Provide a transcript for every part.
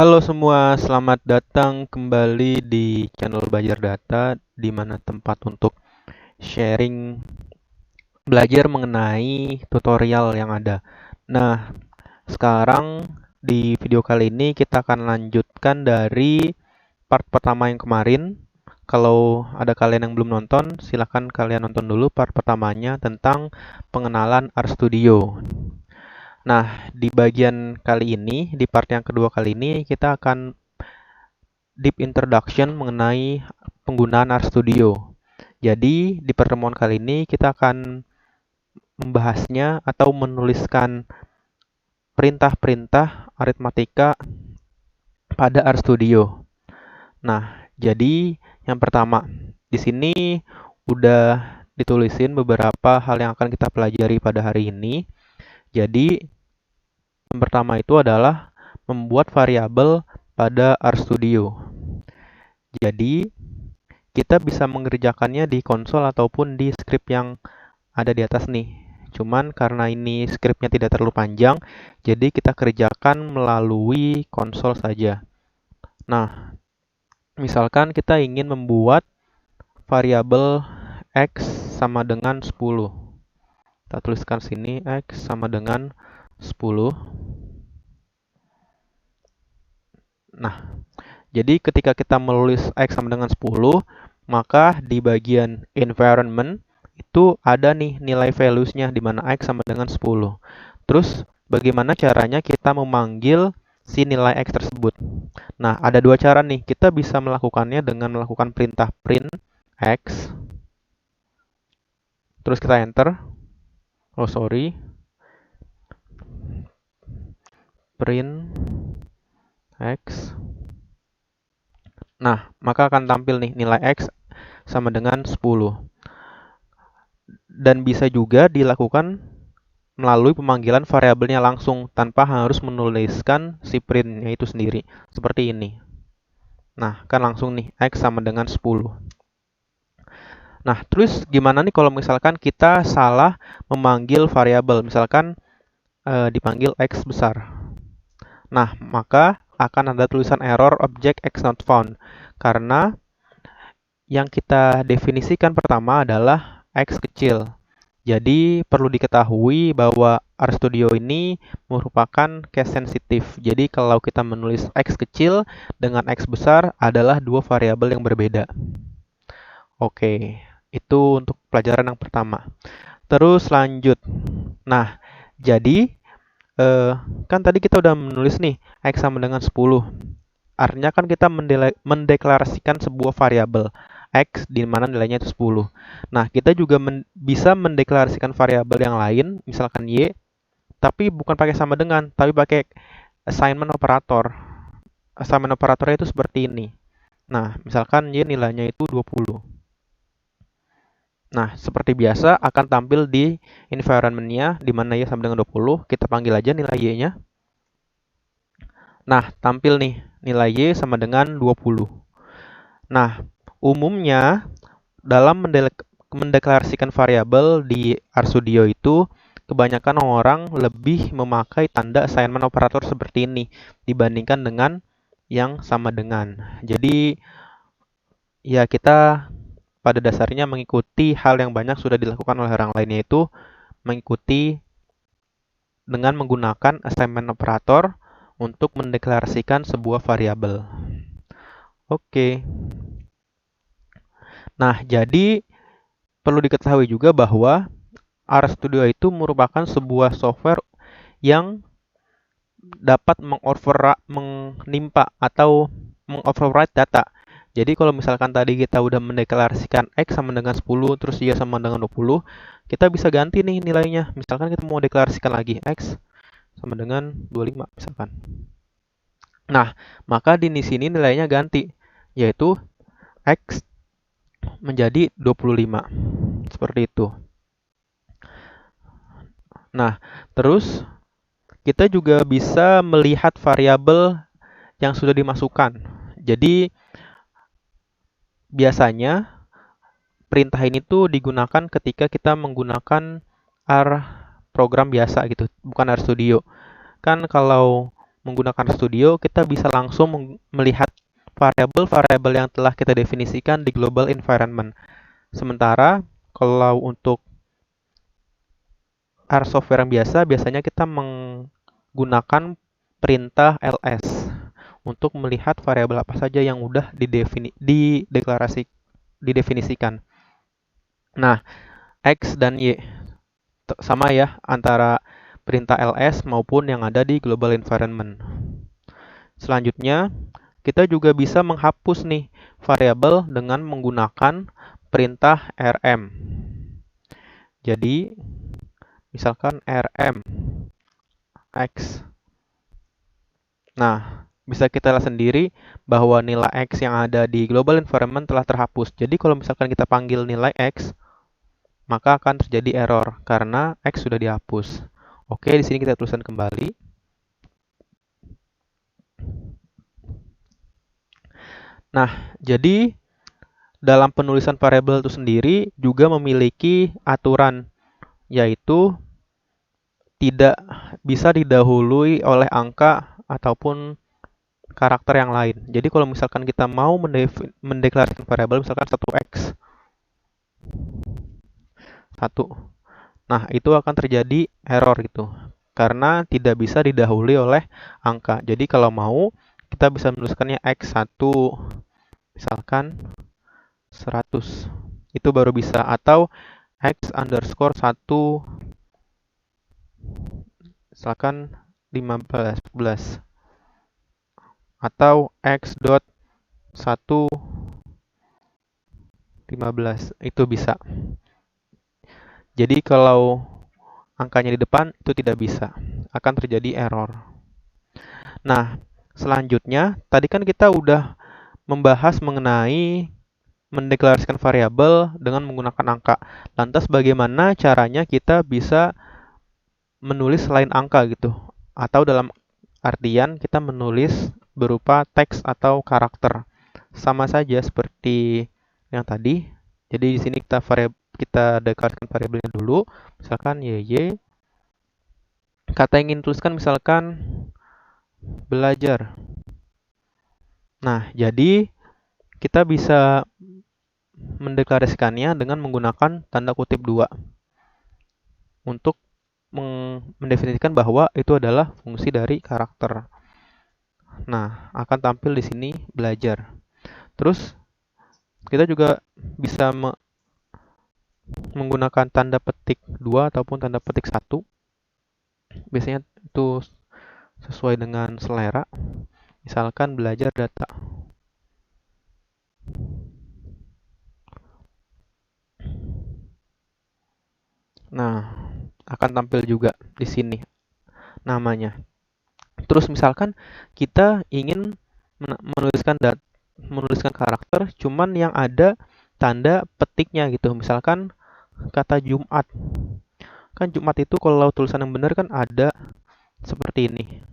Halo semua, selamat datang kembali di channel Belajar Data, di mana tempat untuk sharing belajar mengenai tutorial yang ada. Nah, sekarang di video kali ini kita akan lanjutkan dari part pertama yang kemarin. Kalau ada kalian yang belum nonton, silahkan kalian nonton dulu part pertamanya tentang pengenalan RStudio. Nah, di bagian kali ini, di part yang kedua kali ini, kita akan deep introduction mengenai penggunaan RStudio. Jadi, di pertemuan kali ini kita akan membahasnya atau menuliskan perintah-perintah aritmatika pada RStudio. Nah, jadi yang pertama, di sini udah ditulisin beberapa hal yang akan kita pelajari pada hari ini. Jadi, yang pertama itu adalah membuat variabel pada RStudio. Jadi, kita bisa mengerjakannya di konsol ataupun di script yang ada di atas nih. Cuman karena ini scriptnya tidak terlalu panjang, jadi kita kerjakan melalui konsol saja. Nah, misalkan kita ingin membuat variabel x sama dengan 10. Kita tuliskan sini x sama dengan 10. Nah, jadi ketika kita menulis x sama dengan 10, maka di bagian environment itu ada nih nilai values-nya di mana x sama dengan 10. Terus bagaimana caranya kita memanggil si nilai x tersebut? Nah, ada dua cara nih. Kita bisa melakukannya dengan melakukan perintah print x. Terus kita enter. Oh, sorry. Print x. Nah, maka akan tampil nih nilai x sama dengan 10. Dan bisa juga dilakukan melalui pemanggilan variabelnya langsung tanpa harus menuliskan si print-nya itu sendiri. Seperti ini. Nah, kan langsung nih x sama dengan 10. Nah, terus gimana nih kalau misalkan kita salah memanggil variabel, misalkan dipanggil x besar. Nah, maka akan ada tulisan error object x not found karena yang kita definisikan pertama adalah x kecil. Jadi perlu diketahui bahwa RStudio ini merupakan case sensitif. Jadi kalau kita menulis x kecil dengan x besar adalah dua variabel yang berbeda. Oke, itu untuk pelajaran yang pertama. Terus lanjut. Nah, jadi kan tadi kita udah menulis nih x sama dengan 10. Artinya kan kita mendeklarasikan sebuah variabel x di mana nilainya itu 10. Nah, kita juga bisa mendeklarasikan variabel yang lain, misalkan y, tapi bukan pakai sama dengan, tapi pakai assignment operator. Assignment operatornya itu seperti ini. Nah, misalkan y nilainya itu 20. Nah, seperti biasa akan tampil di environment-nya di mana y sama dengan 20. Kita panggil aja nilai y-nya. Nah, tampil nih nilai y sama dengan 20. Nah, umumnya dalam mendeklarasikan variabel di RStudio itu kebanyakan orang lebih memakai tanda assignment operator seperti ini dibandingkan dengan yang sama dengan. Jadi, ya kita pada dasarnya mengikuti hal yang banyak sudah dilakukan oleh orang lain, yaitu mengikuti dengan menggunakan assignment operator untuk mendeklarasikan sebuah variabel. Oke. Nah, jadi perlu diketahui juga bahwa RStudio itu merupakan sebuah software yang dapat menimpa atau mengoverwrite data. Jadi kalau misalkan tadi kita udah mendeklarasikan X sama dengan 10, terus Y sama dengan 20, kita bisa ganti nih nilainya. Misalkan kita mau deklarasikan lagi X sama dengan 25 misalkan. Nah, maka di sini nilainya ganti, yaitu X menjadi 25. Seperti itu. Nah, terus kita juga bisa melihat variabel yang sudah dimasukkan. Jadi, biasanya perintah ini tuh digunakan ketika kita menggunakan R program biasa gitu, bukan RStudio. Kan kalau menggunakan RStudio, kita bisa langsung melihat variabel-variabel yang telah kita definisikan di global environment. Sementara kalau untuk R software yang biasa, biasanya kita menggunakan perintah ls untuk melihat variabel apa saja yang udah didefinisikan. Nah, X dan Y sama ya antara perintah ls maupun yang ada di global environment. Selanjutnya, kita juga bisa menghapus nih variabel dengan menggunakan perintah rm. Jadi, misalkan rm x. Nah, bisa kita lihat sendiri bahwa nilai x yang ada di global environment telah terhapus. Jadi, kalau misalkan kita panggil nilai x, maka akan terjadi error karena x sudah dihapus. Oke, di sini kita tuliskan kembali. Nah, jadi dalam penulisan variabel itu sendiri juga memiliki aturan, yaitu tidak bisa didahului oleh angka ataupun karakter yang lain. Jadi kalau misalkan kita mau mendeklarasikan variabel misalkan 1x 1. Nah, itu akan terjadi error gitu. Karena tidak bisa didahului oleh angka. Jadi kalau mau kita bisa menuliskannya x1 misalkan 100. Itu baru bisa, atau x underscore 1 misalkan 15, atau x dot 1 15, itu bisa. Jadi kalau angkanya di depan itu tidak bisa, akan terjadi error. Nah, selanjutnya tadi kan kita udah membahas mengenai mendeklarasikan variabel dengan menggunakan angka. Lantas bagaimana caranya kita bisa menulis selain angka gitu? Atau dalam artian kita menulis berupa teks atau karakter. Sama saja seperti yang tadi. Jadi di sini kita deklarasikan variabelnya dulu. Misalkan YY. Kata yang ingin tuliskan misalkan belajar. Nah, jadi kita bisa mendeklarasikannya dengan menggunakan tanda kutip 2 untuk mendefinisikan bahwa itu adalah fungsi dari karakter. Nah, akan tampil di sini belajar. Terus kita juga bisa menggunakan tanda petik 2 ataupun tanda petik 1. Biasanya itu sesuai dengan selera. Misalkan belajar data. Nah, akan tampil juga di sini namanya. Terus misalkan kita ingin menuliskan karakter cuman yang ada tanda petiknya gitu. Misalkan kata Jumat. Kan Jumat itu kalau tulisan yang benar kan ada seperti ini.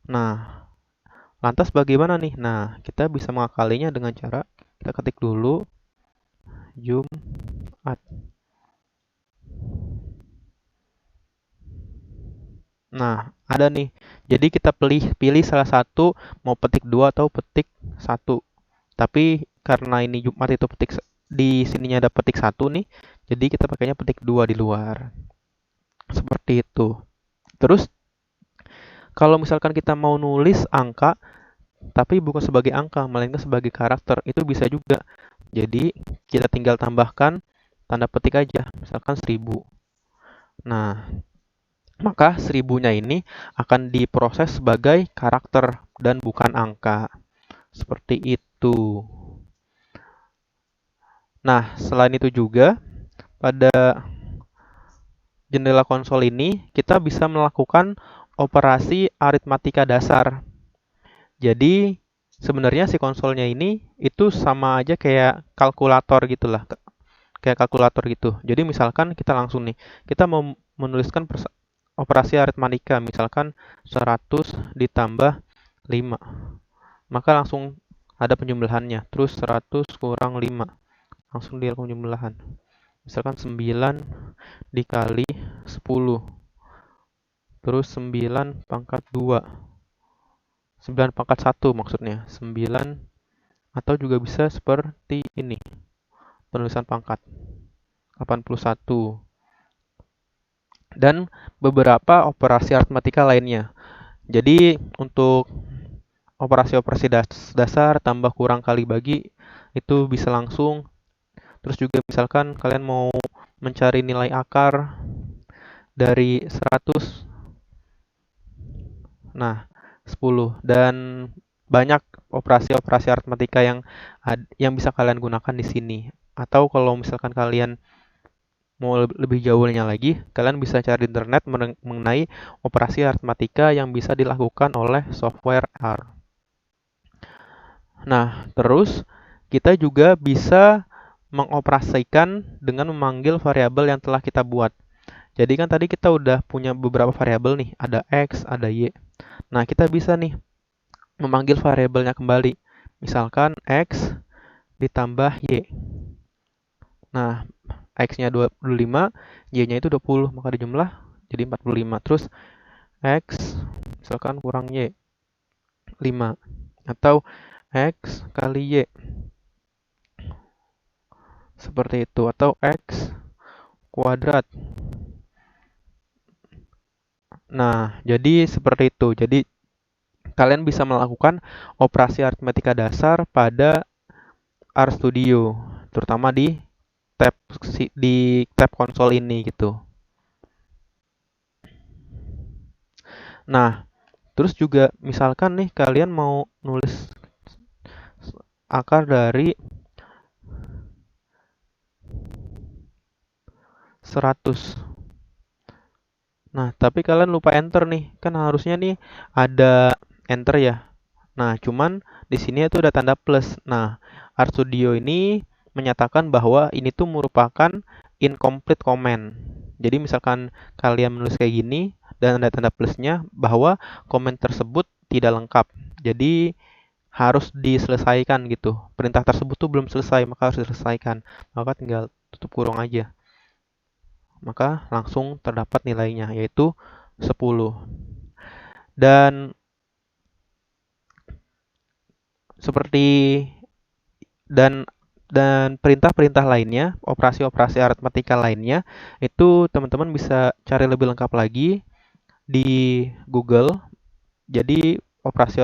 Nah, lantas bagaimana nih? Nah, kita bisa mengakalinya dengan cara kita ketik dulu Jumat. Nah, ada nih. Jadi kita pilih salah satu, mau petik 2 atau petik 1. Tapi karena ini Jumat itu di sininya ada petik 1 nih, jadi kita pakainya petik 2 di luar. Seperti itu. Terus kalau misalkan kita mau nulis angka tapi bukan sebagai angka, melainkan sebagai karakter, itu bisa juga. Jadi kita tinggal tambahkan tanda petik aja, misalkan 1000. Nah, maka 1000-nya ini akan diproses sebagai karakter dan bukan angka. Seperti itu. Nah, selain itu juga, pada jendela konsol ini kita bisa melakukan operasi aritmatika dasar. Jadi, sebenarnya si konsolnya ini itu sama aja kayak kalkulator gitulah. Kayak kalkulator gitu. Jadi misalkan kita langsung nih, kita mau menuliskan operasi aritmatika, misalkan 100 ditambah 5. Maka langsung ada penjumlahannya. Terus 100 kurang 5. Langsung dia penjumlahan. Misalkan 9 dikali 10. Terus 9 pangkat 2. 9 pangkat 1 maksudnya. 9 atau juga bisa seperti ini. Penulisan pangkat 81. Dan beberapa operasi aritmatika lainnya. Jadi untuk operasi-operasi dasar tambah kurang kali bagi itu bisa langsung. Terus juga misalkan kalian mau mencari nilai akar dari 100, nah 10, dan banyak operasi-operasi aritmatika yang bisa kalian gunakan di sini. Atau kalau misalkan kalian mau lebih jauhnya lagi, kalian bisa cari di internet mengenai operasi aritmatika yang bisa dilakukan oleh software R. Nah, terus kita juga bisa mengoperasikan dengan memanggil variabel yang telah kita buat. Jadi kan tadi kita udah punya beberapa variabel nih, ada X, ada Y. Nah, kita bisa nih memanggil variabelnya kembali. Misalkan X ditambah Y. Nah, X-nya 25, Y-nya itu 20, maka dijumlah jadi 45. Terus X misalkan kurang Y, 5. Atau X kali Y, seperti itu. Atau X kuadrat. Nah, jadi seperti itu. Jadi kalian bisa melakukan operasi aritmatika dasar pada RStudio, terutama di tab konsol ini gitu. Nah, terus juga misalkan nih kalian mau nulis akar dari 100. Nah, tapi kalian lupa enter nih. Kan harusnya nih ada enter ya. Nah, cuman di sini itu ada tanda plus. Nah, RStudio ini menyatakan bahwa ini tuh merupakan incomplete comment. Jadi misalkan kalian menulis kayak gini dan ada tanda plusnya, bahwa komen tersebut tidak lengkap. Jadi harus diselesaikan gitu. Perintah tersebut tuh belum selesai, maka harus diselesaikan. Maka tinggal tutup kurung aja. Maka langsung terdapat nilainya, yaitu 10. Dan seperti dan perintah-perintah lainnya, operasi-operasi aritmatika lainnya, itu teman-teman bisa cari lebih lengkap lagi di Google. Jadi operasi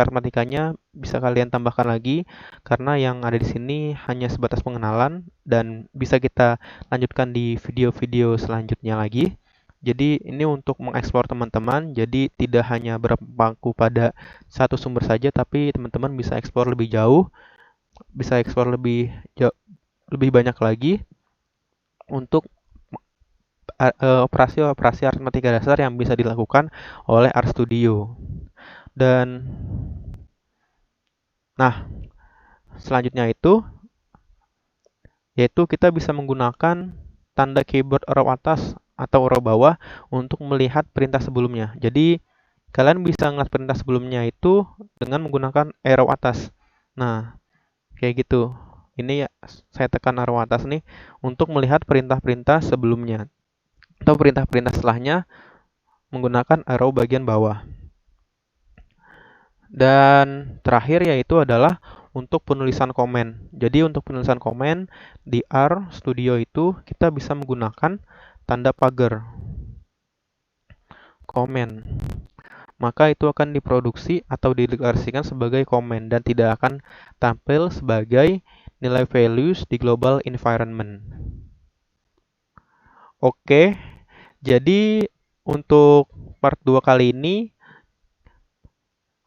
aritmatikanya bisa kalian tambahkan lagi, karena yang ada di sini hanya sebatas pengenalan dan bisa kita lanjutkan di video-video selanjutnya lagi. Jadi ini untuk mengeksplor teman-teman, jadi tidak hanya berpaku pada satu sumber saja, tapi teman-teman bisa eksplor lebih jauh, bisa eksplor lebih banyak lagi untuk operasi-operasi aritmatika dasar yang bisa dilakukan oleh RStudio. Dan nah, selanjutnya yaitu kita bisa menggunakan tanda keyboard arrow atas atau arrow bawah untuk melihat perintah sebelumnya. Jadi kalian bisa melihat perintah sebelumnya itu dengan menggunakan arrow atas. Nah, kayak gitu. Ini ya, saya tekan arrow atas nih untuk melihat perintah-perintah sebelumnya. Atau perintah-perintah setelahnya menggunakan arrow bagian bawah. Dan terakhir yaitu adalah untuk penulisan komen. Jadi untuk penulisan komen di RStudio itu kita bisa menggunakan tanda pagar komen. Maka itu akan diproduksi atau dideklarasikan sebagai komen dan tidak akan tampil sebagai nilai values di global environment. Oke, jadi untuk part 2 kali ini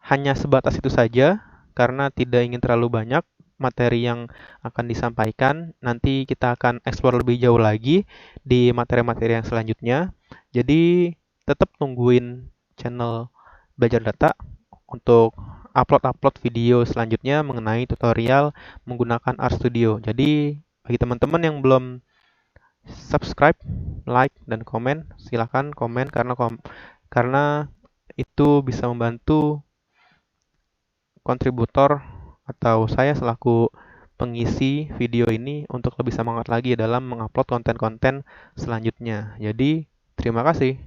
hanya sebatas itu saja, karena tidak ingin terlalu banyak materi yang akan disampaikan. Nanti kita akan eksplor lebih jauh lagi di materi-materi yang selanjutnya. Jadi tetap tungguin channel Belajar Data untuk upload-upload video selanjutnya mengenai tutorial menggunakan RStudio. Jadi bagi teman-teman yang belum subscribe, like, dan komen, silahkan komen karena itu bisa membantu kontributor atau saya selaku pengisi video ini untuk lebih semangat lagi dalam mengupload konten-konten selanjutnya. Jadi, terima kasih.